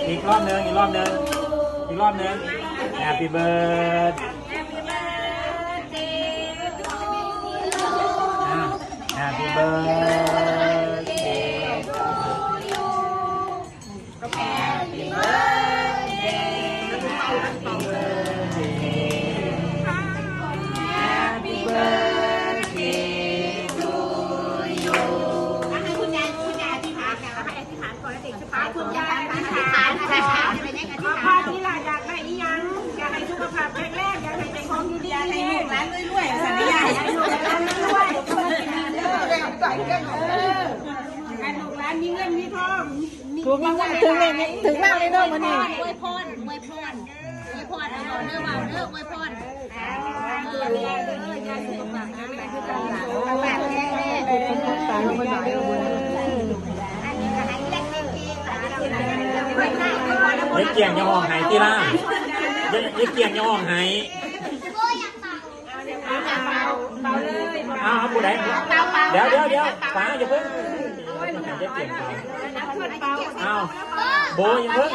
อีกรอบนึงHappy birthday Happy birthday Happy birthday to you ให้คุณยายอธิษฐานค่ะให้อธิษฐานก่อนแล้วเด็กจะพาคุณยายอธิษฐานพ่อที่ล่ะอยากได้อีหยังอยากให้สุขภาพแข็งแรงอยากให้เป็นของดีๆอยากให้ลูกหลานรวยๆสัญญาให้ลูกหลานรวยๆให้ลูกหลานมีเงินมีทองถูกรางวัลถึงเลขเลยเด้อมื้อนี้อวยพรเอาเด้อว่าเด้ออวยพรยายสุขภาพแข็งแรงคือกันล่ะสุขภาพแข็งแรงตายบ่ได้เด้อ ยายเกียงอย่าห้องไห้ติล่ะยายเกียงอย่าห้องไห้เอาผู้ใดเดี๋ยวฟ้าอย่าเพิ่งยายเกียงเอาโบอย่าเพิ่ง